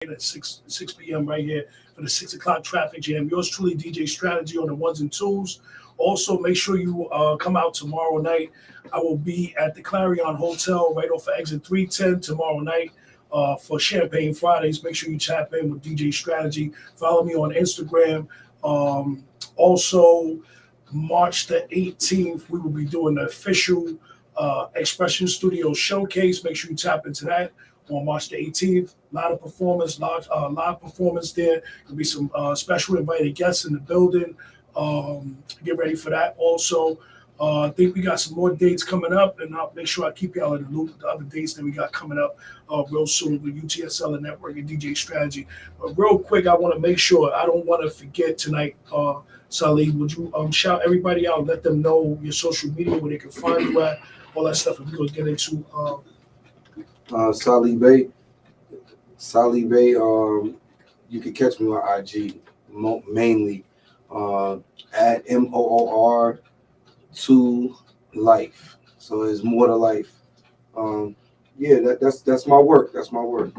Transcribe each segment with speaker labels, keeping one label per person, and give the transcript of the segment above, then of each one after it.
Speaker 1: at 6 p.m. right here for the 6 o'clock traffic jam. Yours truly, DJ Strategy on the ones and twos. Also, make sure you come out tomorrow night. I will be at the Clarion Hotel right off of exit 310 tomorrow night for Champagne Fridays. Make sure you tap in with DJ Strategy. Follow me on Instagram. Also, March the 18th, we will be doing the official Expression Studio Showcase. Make sure you tap into that on March the 18th. A lot of performance, live performance there. There'll be some special invited guests in the building. Get ready for that. Also, I think we got some more dates coming up, and I'll make sure I keep y'all in the loop with the other dates that we got coming up real soon with UTSL and Network and DJ Strategy. But real quick, I want to make sure I don't want to forget tonight. Salih, would you shout everybody out, let them know your social media where they can find you at, all that stuff, and we're gonna get into
Speaker 2: Salih Bey. Salih Bey. You can catch me on IG mainly at MOOR to life. So it's more to life. Yeah, that's my work. That's my work.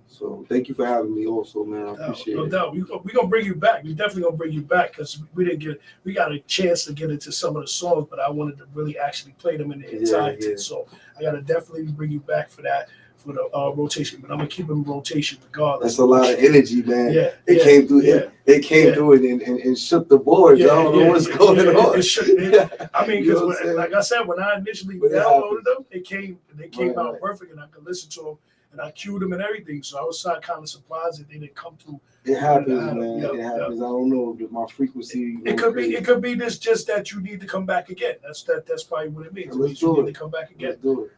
Speaker 2: So thank you for having me also, man. I appreciate it.
Speaker 1: No doubt. We're gonna bring you back. We definitely gonna bring you back because we got a chance to get into some of the songs, but I wanted to really actually play them in the entirety. Yeah. So I gotta definitely bring you back for that, for the rotation. But I'm gonna keep them in rotation regardless.
Speaker 2: That's a lot of energy, man.
Speaker 1: Yeah.
Speaker 2: It came through it and shook the board. I don't know what's going on.
Speaker 1: It shook. I mean, because like I said, when I initially downloaded them, they came out perfect, and I could listen to them. And I queued them and everything, so I was kind of surprised that they didn't come through.
Speaker 2: It happens, man. It happens. I don't know my frequency.
Speaker 1: It could be this just that you need to come back again. That's probably what it means.
Speaker 2: Yeah, let's do
Speaker 1: you
Speaker 2: it.
Speaker 1: need to come back again.
Speaker 2: Let's do it.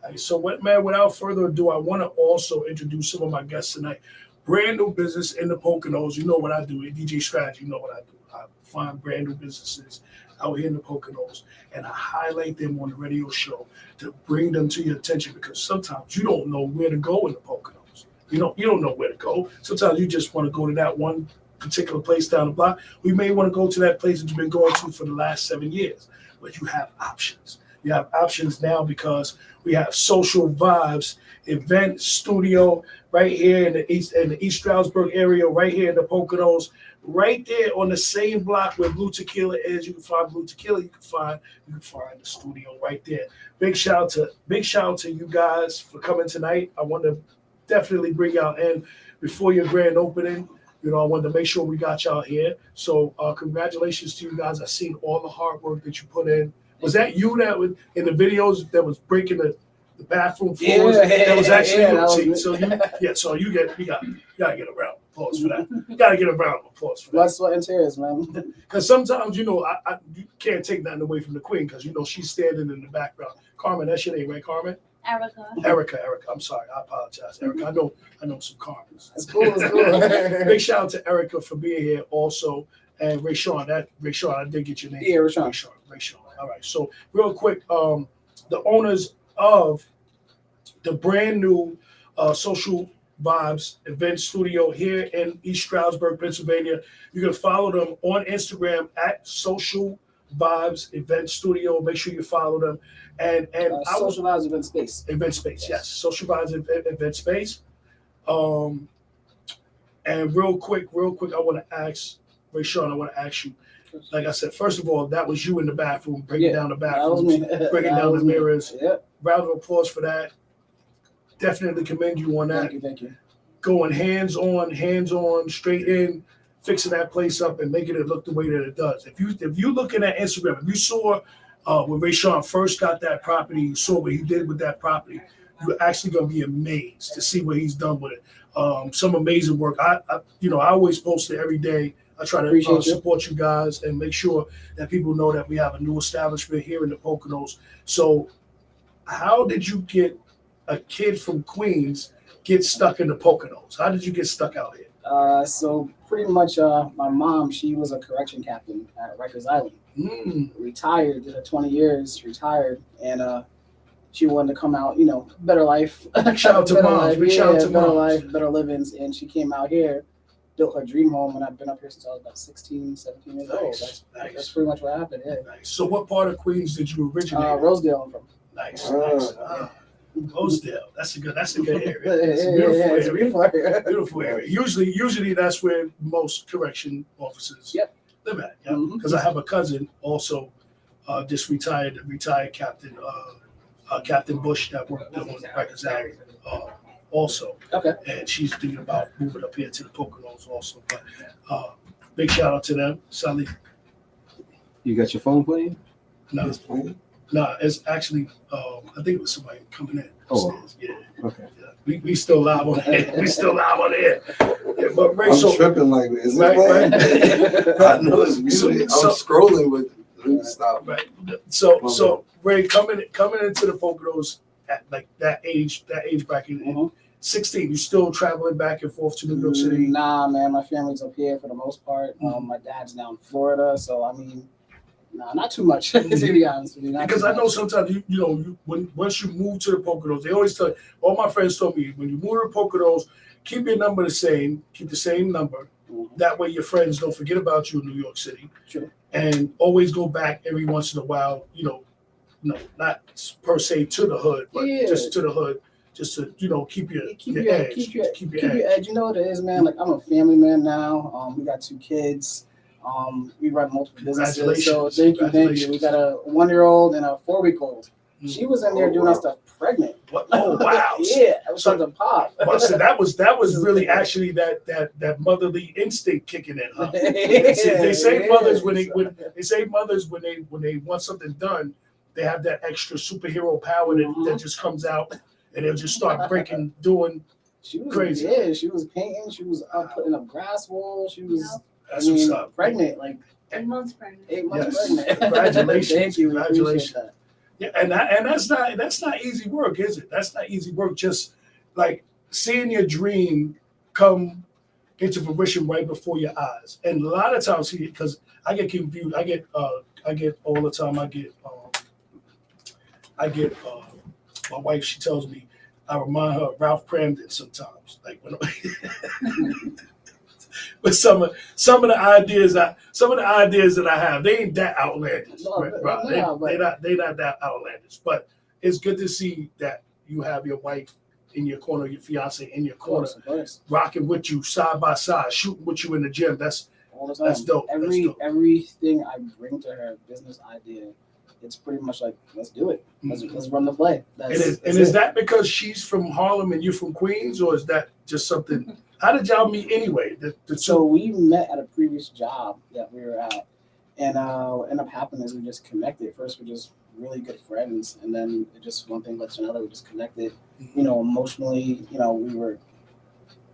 Speaker 1: Right, so, without further ado, I want to also introduce some of my guests tonight. Brand new business in the Poconos. You know what I do. At DJ Strategy, you know what I do. I find brand new businesses out here in the Poconos, and I highlight them on the radio show to bring them to your attention, because sometimes you don't know where to go in the Poconos. You don't know where to go. Sometimes you just want to go to that one particular place down the block. We may want to go to that place that you've been going to for the last 7 years, but you have options. You have options now because we have Social Vibes Event Studio right here in the East Stroudsburg area, right here in the Poconos, right there on the same block where Blue Tequila is. You can find Blue Tequila. You can find the studio right there. Big shout out to you guys for coming tonight. I want to definitely bring y'all in before your grand opening. I wanted to make sure we got y'all here. So congratulations to you guys. I've seen all the hard work that you put in. Was that you that was in the videos that was breaking the bathroom floors? That was actually you. So you gotta get a round of applause for that. You gotta get a round of applause for that.
Speaker 3: Blood, sweat, and tears, man.
Speaker 1: Because sometimes you can't take nothing away from the queen, because she's standing in the background. Carmen, that's your name, right, Carmen? Erica. I'm sorry, I apologize, Erica. I know some Carmens.
Speaker 3: It's cool.
Speaker 1: Big shout out to Erica for being here also, and Rayshawn. I did get your name.
Speaker 3: Yeah, Rayshawn.
Speaker 1: All right. So real quick, the owners of the brand new Social Vibes Event Studio here in East Stroudsburg, Pennsylvania. You can follow them on Instagram at Social Vibes Event Studio. Make sure you follow them. And
Speaker 3: Social Vibes Event Space.
Speaker 1: Event Space, yes. Social Vibes Event Space. And real quick, I want to ask Rayshawn, like I said, first of all, that was you in the bathroom, breaking down the bathroom, breaking down the mirrors.
Speaker 3: Yep.
Speaker 1: Round of applause for that. Definitely commend you on that.
Speaker 3: Thank you.
Speaker 1: Going hands on, straight in, fixing that place up and making it look the way that it does. If you looking at Instagram, if you saw when Rayshawn first got that property, you saw what he did with that property, you're actually gonna be amazed to see what he's done with it. Some amazing work. I always post it every day. I try to support you guys and make sure that people know that we have a new establishment here in the Poconos. So how did you get a kid from Queens get stuck in the Poconos? How did you get stuck out here?
Speaker 3: So pretty much my mom, she was a correction captain at Rikers Island. Retired, did 20 years, retired, and she wanted to come out, better life.
Speaker 1: Shout out to moms.
Speaker 3: Better life, better livings. And she came out here, built her dream home, and I've been up here since I was about 16, 17 years old. That's pretty much what happened, yeah.
Speaker 1: Nice. So what part of Queens did you originate?
Speaker 3: Rosedale, I'm from.
Speaker 1: Nice. Rosedale. That's a good area. It's a
Speaker 3: It's a beautiful area.
Speaker 1: Beautiful area. Usually that's where most correction officers live at. Yeah. Because I have a cousin also, just retired captain, Captain Bush that worked on Rikers Island, also.
Speaker 3: Okay.
Speaker 1: And she's thinking about moving up here to the Poconos also. But big shout out to them, Sally.
Speaker 4: You got your phone playing?
Speaker 1: No,
Speaker 2: It's playing?
Speaker 1: no, it's actually I think it was somebody coming in.
Speaker 4: Oh.
Speaker 1: Yeah.
Speaker 4: Okay.
Speaker 1: Yeah. We still live on air. We still live on air. Yeah, but Ray,
Speaker 2: I'm
Speaker 1: so
Speaker 2: tripping like, is it
Speaker 1: Right,
Speaker 2: playing?
Speaker 1: right.
Speaker 2: I know it's muted.
Speaker 1: So-
Speaker 2: I'm scrolling with stop.
Speaker 1: right. So Ray, coming into the Poconos at like that age bracket, 16, you still traveling back and forth to New York City?
Speaker 3: Nah, man, my family's up here for the most part. My dad's down in Florida, so I mean, nah, not too much to be honest with you. Not
Speaker 1: Because
Speaker 3: too
Speaker 1: I know
Speaker 3: much.
Speaker 1: sometimes once you move to the Poconos, they always tell all my friends told me when you move to the Poconos, keep your number the same, keep the same number. That way your friends don't forget about you in New York City.
Speaker 3: Sure.
Speaker 1: And always go back every once in a while, no, not per se to the hood, but just to the hood, just to keep your edge.
Speaker 3: Keep your edge. You know what it is, man. Like I'm a family man now. We got 2 kids. We run multiple businesses. So thank you. We got a 1-year-old and a 4-week-old. She was in there doing that stuff pregnant.
Speaker 1: What? Oh wow!
Speaker 3: Yeah, I was starting to pop.
Speaker 1: Well, so that was really actually that motherly instinct kicking in. Huh? They say mothers when they want something done, they have that extra superhero power that just comes out, and they'll just start doing.
Speaker 3: She was
Speaker 1: crazy.
Speaker 3: Yeah, she was painting. She was putting up grass walls. She was
Speaker 1: That's what's up.
Speaker 3: pregnant, like
Speaker 5: 8 months pregnant.
Speaker 3: 8 months
Speaker 1: Yes.
Speaker 3: pregnant.
Speaker 1: Congratulations.
Speaker 3: Thank you. We
Speaker 1: Congratulations.
Speaker 3: appreciate that.
Speaker 1: Yeah, and that's not easy work, is it? That's not easy work. Just like seeing your dream come into fruition right before your eyes. And a lot of times, because I get confused, I get all the time. My wife, she tells me I remind her of Ralph Cramden sometimes. Like when, but some of the ideas that I have, they ain't that outlandish.
Speaker 3: No,
Speaker 1: Right?
Speaker 3: no,
Speaker 1: They not that outlandish. But it's good to see that you have your wife in your corner, your fiance in your corner,
Speaker 3: Of course.
Speaker 1: rocking with you side by side, shooting with you in the gym. That's
Speaker 3: All the time.
Speaker 1: That's dope. That's dope.
Speaker 3: Everything I bring to her, business idea, it's pretty much like, let's do it. Let's run the play.
Speaker 1: Is that because she's from Harlem and you're from Queens, or is that just something? How did y'all meet anyway?
Speaker 3: So we met at a previous job that we were at, and what ended up happening is we just connected. First, we're just really good friends, and then it just one thing led to another. We just connected, emotionally. We were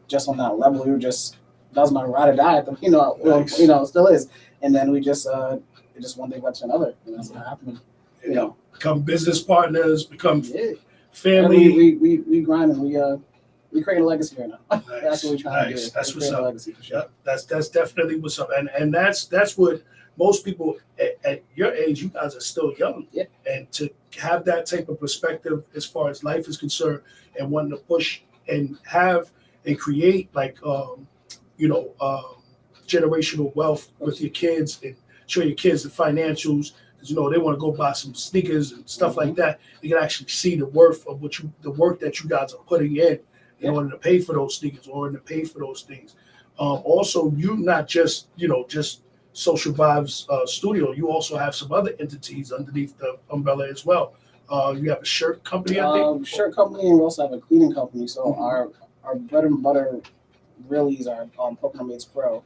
Speaker 3: just on that level. We were just that was my ride or die.
Speaker 1: Nice.
Speaker 3: It still is. And then we just it just one thing led to another, and that's what happened.
Speaker 1: Become business partners, become
Speaker 3: Yeah.
Speaker 1: family.
Speaker 3: We grind and we create a legacy right now.
Speaker 1: Nice,
Speaker 3: That's what we're trying to do.
Speaker 1: That's
Speaker 3: We
Speaker 1: what's
Speaker 3: create a
Speaker 1: up.
Speaker 3: legacy for sure.
Speaker 1: Yeah, that's definitely what's up, and that's what most people at your age, you guys are still young,
Speaker 3: Yeah.
Speaker 1: and to have that type of perspective as far as life is concerned, and wanting to push and have and create generational wealth with your kids and show your kids the financials. Because they want to go buy some sneakers and stuff like that. You can actually see the worth of the work that you guys are putting in order to pay for those sneakers or to pay for those things. Also, you not just Social Vibes Studio. You also have some other entities underneath the umbrella as well. You have a shirt company, I think.
Speaker 3: Shirt company, and we also have a cleaning company. So our bread and butter really is our Pocono Mates Pro.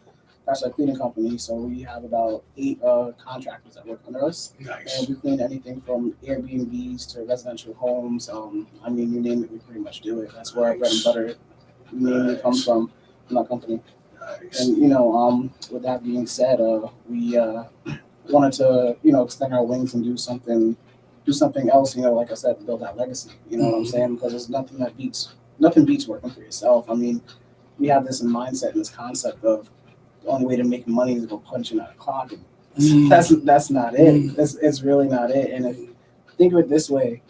Speaker 3: That's our cleaning company. So we have about 8 contractors that work under us.
Speaker 1: Nice.
Speaker 3: And we clean anything from Airbnbs to residential homes. You name it, we pretty much do it. That's where our bread and butter mainly comes from our company.
Speaker 1: Nice.
Speaker 3: And with that being said, we wanted to extend our wings and do something else. Like I said, build that legacy. You know what I'm saying? Because there's nothing beats working for yourself. We have this mindset and this concept of the only way to make money is to go punch in a clock. That's not it. It's really not it. And if think of it this way,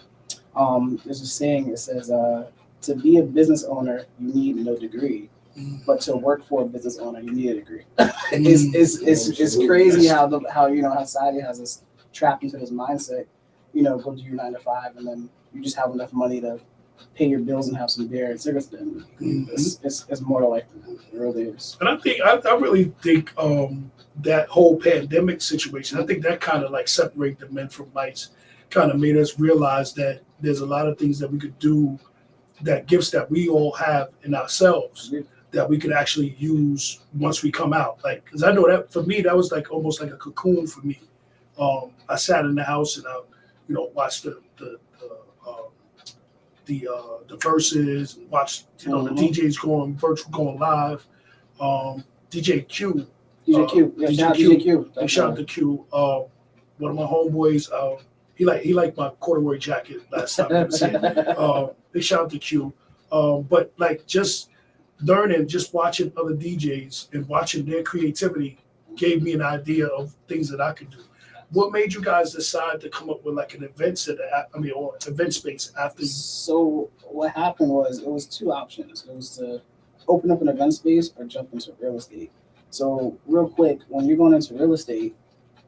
Speaker 3: there's a saying. It says, "To be a business owner, you need no degree, but to work for a business owner, you need a degree." It's crazy how society has us trapped into this mindset. Go do your 9 to 5, and then you just have enough money to pay your bills and have some beer and cigarettes. Then it's more to life than it really is.
Speaker 1: And I really think that whole pandemic situation, I think that kind of like separate the men from mice, kind of made us realize that there's a lot of things that we could do, that gifts that we all have in ourselves that we could actually use once we come out. Like, because I know that for me, that was like almost like a cocoon for me. I sat in the house and I, watched the verses, and watched the DJs going virtual, going live. DJ Q.
Speaker 3: DJ Q. Yeah, shout out to DJ Q.
Speaker 1: Shout out to Q. One of my homeboys, he liked my corduroy jacket last time I was here. Big shout out to Q. But like just learning, just watching other DJs and watching their creativity gave me an idea of things that I could do. What made you guys decide to come up with like an event center, or event space after?
Speaker 3: So what happened was, it was two options. It was to open up an event space or jump into real estate. So real quick, when you're going into real estate,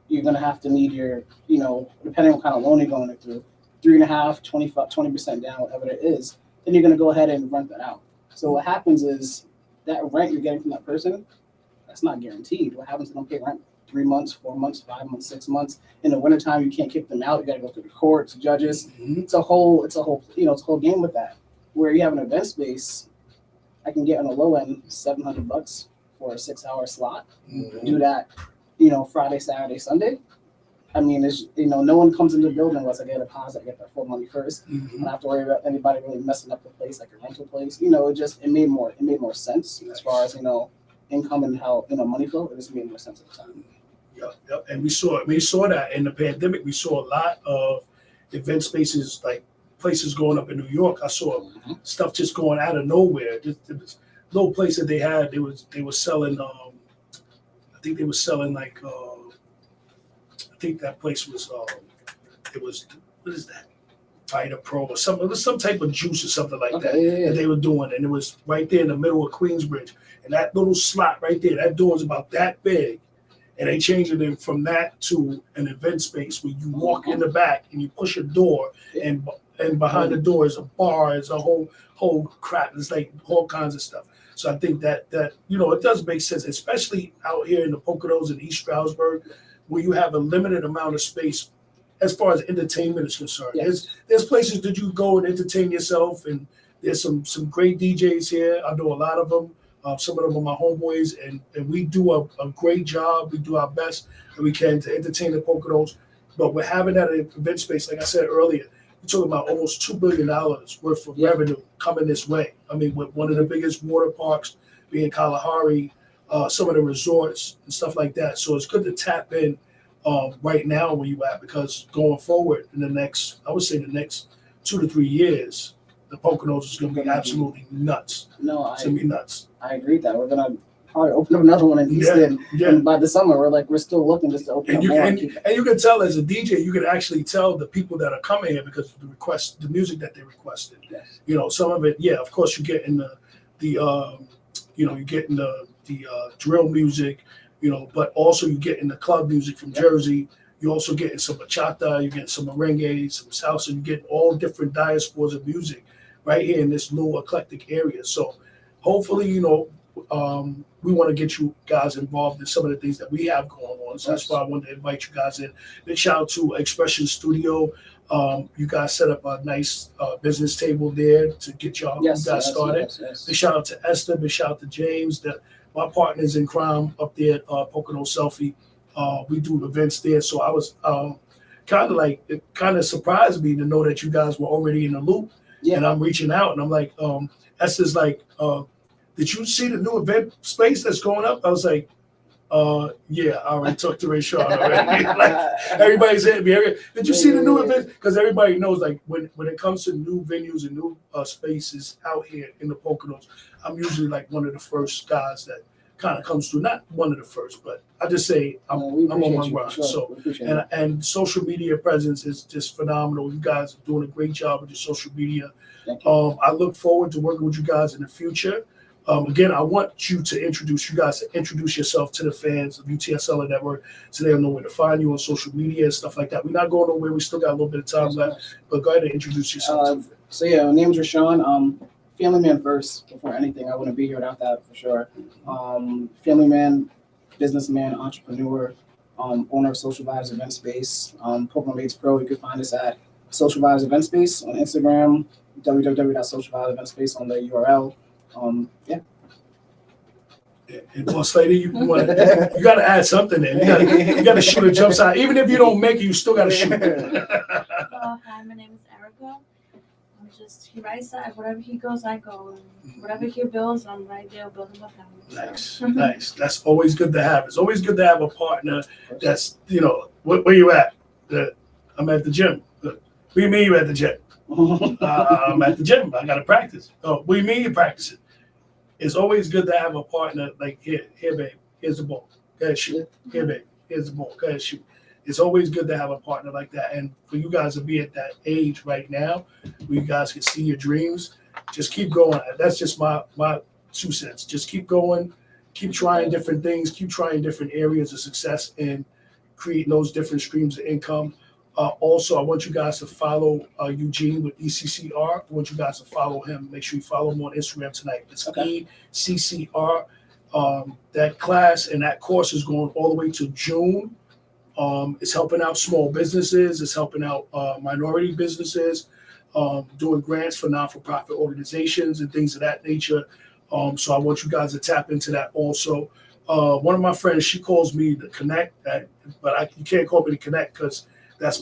Speaker 3: you're going to have to need your, depending on what kind of loan you're going through, 3.5, 20% down, whatever it is, then you're going to go ahead and rent that out. So what happens is that rent you're getting from that person, that's not guaranteed. What happens if they don't pay rent 3 months, 4 months, 5 months, 6 months? In the wintertime, you can't kick them out. You got to go through the courts, judges. It's a whole game with that. Where you have an event space, I can get on the low end $700 for a 6-hour slot. Do that, Friday, Saturday, Sunday. I mean, it's, no one comes into the building unless I get a deposit, I get that full money first. I don't have to worry about anybody really messing up the place, like a rental place. It made more sense as far as, income and how, money flow. It just made more sense at the time.
Speaker 1: Yeah. And we saw that in the pandemic. We saw a lot of event spaces, like places going up in New York. I saw stuff just going out of nowhere. There was little place that they had. They were selling. I think they were selling like. I think that place was. It was, what is that? Vita Pro or something. It was some type of juice or something like that that they were doing, and it was right there in the middle of Queensbridge. And that little slot right there, that door is about that big. And they changed it from that to an event space where you walk in the back and you push a door, and behind the door is a bar, it's a whole crap. It's like all kinds of stuff. So I think that it does make sense, especially out here in the Poconos and East Stroudsburg, where you have a limited amount of space as far as entertainment is concerned.
Speaker 3: Yes.
Speaker 1: There's places that you go and entertain yourself, and there's some great DJs here. I know a lot of them. Some of them are my homeboys, and we do a great job. We do our best that we can to entertain the Poconos. But we're having that event space, like I said earlier, we're talking about almost $2 billion worth of revenue coming this way. I mean, with one of the biggest water parks being Kalahari, some of the resorts and stuff like that. So it's good to tap in right now where you at, because going forward in the next 2 to 3 years, the Poconos is going to be absolutely nuts. It's going to be nuts.
Speaker 3: I agree with that. We're going to probably open up another one in Houston. Yeah. And by the summer, we're still looking just to open up more. And
Speaker 1: you can tell as a DJ, you can actually tell the people that are coming here because of the music that they requested. Yes. Some of it, of course, you get in the drill music, but also you get in the club music from Jersey. You also get in some bachata, you get some merengue, some salsa, you get all different diasporas of music right here in this little eclectic area. So hopefully, we want to get you guys involved in some of the things that we have going on. So that's why I wanted to invite you guys in. Big shout out to Expression Studio. You guys set up a nice business table there to get you guys started.
Speaker 3: Yes.
Speaker 1: Big shout out to Esther. Big shout out to James. My partners in crime up there at Pocono Selfie. We do events there. So I was it kind of surprised me to know that you guys were already in the loop. Yeah. And I'm reaching out and I'm like, Esther's like, did you see the new event space that's going up? I was like, yeah, I already talked to Ray Sean already. Like, everybody's at me. Did you see the new event? Because everybody knows, like, when it comes to new venues and new spaces out here in the Poconos, I'm usually like one of the first guys that kind of comes through. Not one of the first, but I just say I'm on my grind. Sure. So and social media presence is just phenomenal. You guys are doing a great job with your social media. I look forward to working with you guys in the future. Again, I want you to introduce yourself to the fans of UTSL Network so they'll know where to find you on social media and stuff like that. We're not going nowhere. We still got a little bit of time left, but go ahead and introduce yourself.
Speaker 3: So yeah, my name's Rashawn. Family man first before anything. I wouldn't be here without that for sure. Family man, businessman, entrepreneur, owner of Social Vibes Event Space, Pokemon Mates Pro. You can find us at Social Vibes Event Space on Instagram, www.socialvibeseventspace on the URL. Yeah.
Speaker 1: And Boss Lady, you got to add something in. You got to shoot a jump shot. Even if you don't make it, you still got to shoot.
Speaker 5: Hi, my name is Erica. I'm just right side. Wherever he goes, I go. And whatever he builds, I'm right there building with him.
Speaker 1: Nice, nice. That's always good to have. It's always good to have a partner that's, where you at? I'm at the gym. What do you mean you at the gym? I'm at the gym. I got to practice. Oh, what do you mean you practicing? It's always good to have a partner like, here, babe, here's the ball. Go ahead, shoot. Here, babe, here's the ball. Go ahead, shoot. It's always good to have a partner like that. And for you guys to be at that age right now, where you guys can see your dreams, just keep going. That's just my 2 cents. Just keep going, keep trying different things, keep trying different areas of success and creating those different streams of income. Also, I want you guys to follow Eugene with ECCR. I want you guys to follow him. Make sure you follow him on Instagram tonight. It's ECCR. That class and that course is going all the way to June. It's helping out small businesses. It's helping out minority businesses, doing grants for non-for-profit organizations and things of that nature. So I want you guys to tap into that also. One of my friends, she calls me the Connect, but you can't call me the Connect because that's my